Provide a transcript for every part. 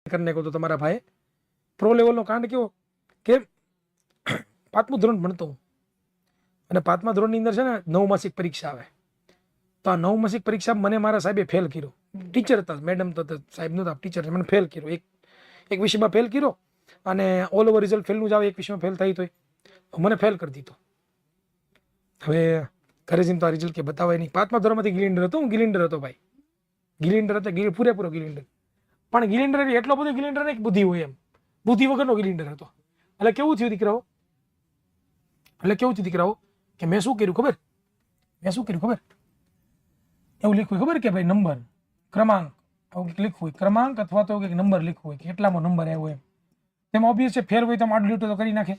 करने को तो તમારા ભાઈ પ્રો લેવલનો કાંડ કેવો કે પાંચમું ધોરણ ભણતો હું અને પાંચમા ધોરણની અંદર છે ને નવમાસિક પરીક્ષા આવે તો આ નવમાસિક પરીક્ષા મને મારા સાહેબે ફેલ કર્યો. ટીચર હતા, મેડમ તો સાહેબ નહોતા, ટીચર મને ફેલ કર્યો. એક વિષયમાં ફેલ કર્યો અને ઓલ ઓવર રિઝલ્ટ ફેલનું જ આવે, એક વિષયમાં ફેલ થઈ તોય મને ફેલ કરી દીધો. હવે ઘરે જઈને તો આ રિઝલ્ટ કે બતાવાય નહીં. પાંચમા ધોરણમાંથી ગિલિન્ડર હતો, હું ગિલિન્ડર હતો ભાઈ, ગિલિન્ડર હતો, પૂરેપૂરો ગિલિન્ડર. પણ ગિલિન્ડર એટલો બધો ગિલિન્ડર નહીં બુદ્ધિ હોય એમ, બુદ્ધિ વગરનો ગિલિન્ડર હતો. એટલે કેવું થયું દીકરાઓ, કે મેં શું કર્યું ખબર, એવું લખ્યું ખબર કે ભાઈ નંબર, ક્રમાંક આવું કંઈક લખવું હોય, ક્રમાંક અથવા તો કંઈક નંબર લખવું હોય કે એટલામાં નંબર આવ્યો એમ. તેમાં ઓબ્વિયસ છે ફેર હોય તો આડો લીટો તો કરી નાખે,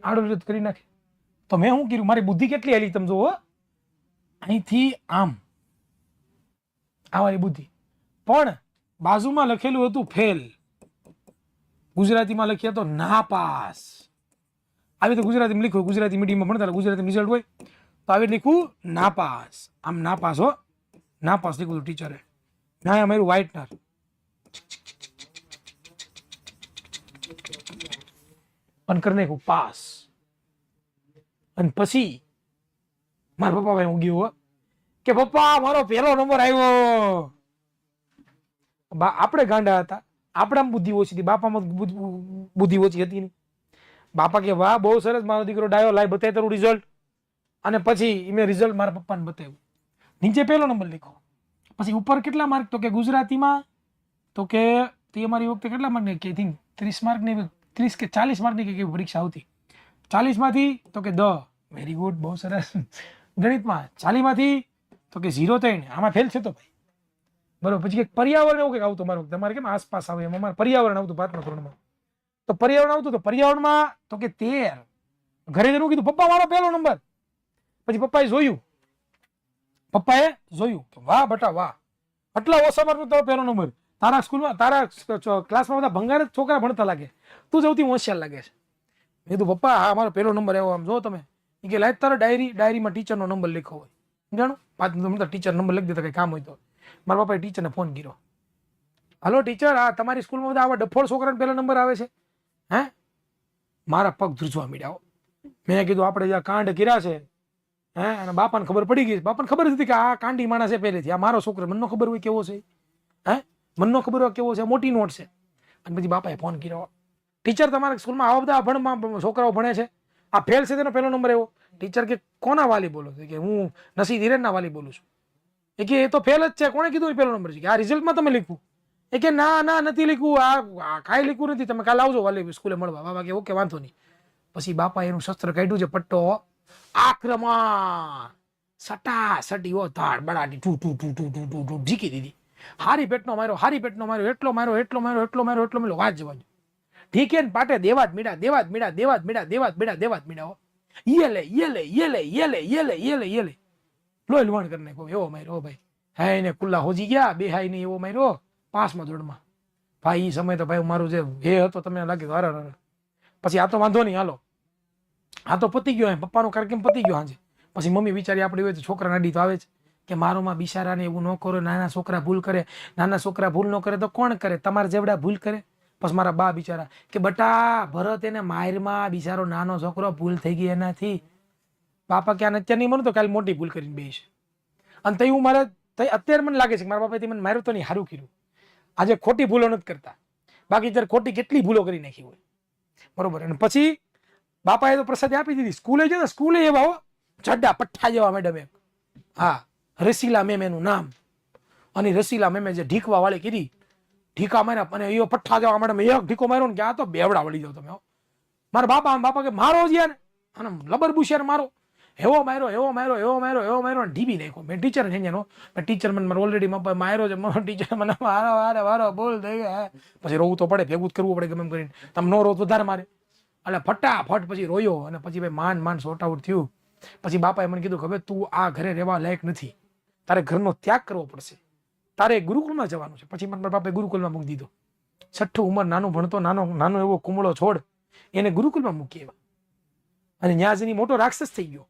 આડો લીટો કરી નાખે. તો મેં શું કર્યું, મારી બુદ્ધિ કેટલી હેલી તમે જુઓ, અહીંથી આમ આ મારી બુદ્ધિ, પણ બાજુમાં લખેલું હતું ફેલ, ગુજરાતીમાં લખ્યા તો નાપાસ. આવી તો ગુજરાતીમાં લખ્યું, ગુજરાતી મીડિયમમાં ભણતા ગુજરાતી રિઝલ્ટ હોય તો આવી લખ્યું નાપાસ, આમ નાપાસ હો, નાપાસ લખ્યું ટીચરે. ના અમારું વ્હાઇટનર અને કરી નાખ્યું પાસ. અને પછી મારા પપ્પા ભાઈ હું ગયો કે પપ્પા મારો પહેલો નંબર આવ્યો. આપણે ગાંડા હતા, આપણામાં બુદ્ધિ ઓછી હતી, બાપામાં બુદ્ધિ ઓછી હતી નહીં. બાપા કે વાહ બહુ સરસ મારો દીકરો ડાયો, લાઈ બતાય તારું રિઝલ્ટ. અને પછી મેં રિઝલ્ટ મારા પપ્પાને બતાવ્યું, નીચે પહેલો નંબર લખ્યો, પછી ઉપર કેટલા માર્ક, તો કે ગુજરાતીમાં તો કે તે અમારી વખતે કેટલા માર્ક ને કે 30 માર્કની 30 કે 40 માર્કની કે પરીક્ષા આવતી. 40માંથી તો કે 10, વેરી ગુડ, બહુ સરસ. ગણિતમાં 40માંથી તો કે 0 3, આમાં ફેલ છે તો ભાઈ બરોબર. પછી કંઈક પર્યાવરણ એવું કંઈક આવતું મારું, તમારે કેમ આસપાસ આવે એમ અમારે પર્યાવરણ આવતું પાંચમા ધોરણમાં. તો પર્યાવરણ આવતું, તો પર્યાવરણમાં તો કે 13. ઘરે જઈને કીધું પપ્પા મારો પહેલો નંબર. પછી પપ્પાએ જોયું કે વાહ બેટા વાહ, આટલા ઓછા માર્ક તારો પહેલો નંબર, તારા સ્કૂલમાં તારા ક્લાસમાં બધા ભંગાર છોકરા ભણતા લાગે, તું સૌથી હોશિયાર લાગે છે. મેં કીધું પપ્પા હા મારો પહેલો નંબર આવ્યો, આમ જો તમે. એ કે લાઈટ તારો ડાયરીમાં ટીચરનો નંબર લખ્યો હોય, જાણો પાંચ ટીચર નંબર લખી દેતા કંઈ કામ હોય તો. મારા પપ્પાએ ટીચરને ફોન કર્યો, હલો ટીચર, આ તમારી સ્કૂલમાં બધા આવા ડફોળ છોકરાને પહેલો નંબર આવે છે? મારા પગ ધ્રુજવા માંડ્યા. મેં કીધું આપણે જ્યાં કાંડ કર્યા છે અને બાપાને ખબર પડી ગઈ. બાપાને ખબર હતી કે આ કાંડી માણસ છે પહેલેથી, આ મારો છોકરો, મનનો ખબર હોય કેવો છે, મનનો ખબર હોય કેવો છે, મોટી નોટ છે. અને પછી બાપાએ ફોન કર્યો, ટીચર તમારા સ્કૂલમાં આવા બધા ભણમાં છોકરાઓ ભણે છે, આ ફેલ છે તેનો પહેલો નંબર આવ્યો. ટીચર કે કોના વાલી બોલો છો? કે હું નસી ધીરેનના વાલી બોલું છું. એ કે એ તો ફેલ જ છે, કોણે કીધું એ પહેલો નંબર છે? કે આ રિઝલ્ટમાં તમે લખ્યું? એ કે ના નથી લખ્યું, આ કાંઈ લખ્યું નથી, તમે કાલે આવજો વાલી સ્કૂલે મળવા. બાબા કે ઓકે વાંધો નહીં. પછી બાપા એનું શસ્ત્ર કાઢ્યું છે, પટ્ટો, આક્રમણ, સટાસટી ઓ ધાડ બડાટી ટુ ટુ ટુ ટુ ટુ ટુ ઝીકી દીધી. હારી પેટનો માર્યો, એટલો માર્યો, વાત જવા દો. ઠીક હે ને પાટે દેવા જ મીડા. યે લોહી લુહાણ કરી નાખ્યો, એવો માર્યો ભાઈ. હા એને કુલ્લા હોજી ગયા, બે હાઈ નહીં એવો માર્યો પાંચમા ધોરણમાં. ભાઈ એ સમય તો ભાઈ મારું જે એ હતો તમને લાગે હર. પછી આ તો વાંધો નહીં, હાલો આ તો પતી ગયો, પપ્પાનો કાર્યક્રમ પતી ગયો સાંજે. પછી મમ્મી વિચારી આપણી હોય તો છોકરા નડી તો આવે જ કે મારોમાં બિચારાને એવું ન કરો, નાના છોકરા ભૂલ કરે, નાના છોકરા ભૂલ ન કરે તો કોણ કરે? તમારા જેવડા ભૂલ કરે. પછી મારા બા બિચારા કે બટા ભરત એને માયરમાં, બિચારો નાનો છોકરો ભૂલ થઈ ગઈ એનાથી. બાપા ક્યાં અત્યારે નહીં મળું તો કાલે મોટી ભૂલ કરીને બેસ. અને તઈ હું મારે અત્યારે મને લાગે છે કે મારા બાપાએ મને માર્યો તો નહીં, સારું કર્યું. આજે ખોટી ભૂલો નથી કરતા, બાકી ત્યારે ખોટી કેટલી ભૂલો કરી નાખી હોય બરોબર. અને પછી બાપાએ તો પ્રસાદી આપી દીધી. સ્કૂલે છે ને, સ્કૂલે એવા ચડ્ડા પઠ્ઠા જેવા મેડમ એમ, હા રસીલા મેમ એનું નામ. અને રસીલા મેમે જે ઢીકવા વાળી કીધી, ઢીકા માર્યા અને એ પઠ્ઠા જેવા મેડમ એક ઢીકો માર્યો ને કે આ તો બેવડા વળી જાવ તમે. મારા બાપા કે મારો જ યાર, અને લબર બુશિયાર મારો, એવો માર્યો ઢીબી નાખ્યો. મેં ટીચર છે એનો, ટીચર મને મારો ઓલરેડી માર્યો છે, ટીચર મને વારો બોલ થઈ ગયા. પછી રોવું તો પડે, ભેગું જ કરવું પડે ગમે એમ કરીને, તમે નો રો વધારે મારે. એટલે ફટાફટ પછી રોયો અને પછી ભાઈ માંડ સોર્ટ આઉટ થયું. પછી બાપાએ મને કીધું કે હવે તું આ ઘરે રહેવા લાયક નથી, તારે ઘરનો ત્યાગ કરવો પડશે, તારે ગુરુકુળમાં જવાનું છે. પછી મારા બાપાએ ગુરુકુળમાં મૂકી દીધો. 6ઠ્ઠું ઉંમર, નાનું ભણતો નાનો એવો કુમળો છોડ, એને ગુરુકુળમાં મૂકી આવ્યા. અને ન્યાજ એની મોટો રાક્ષસ થઈ ગયો.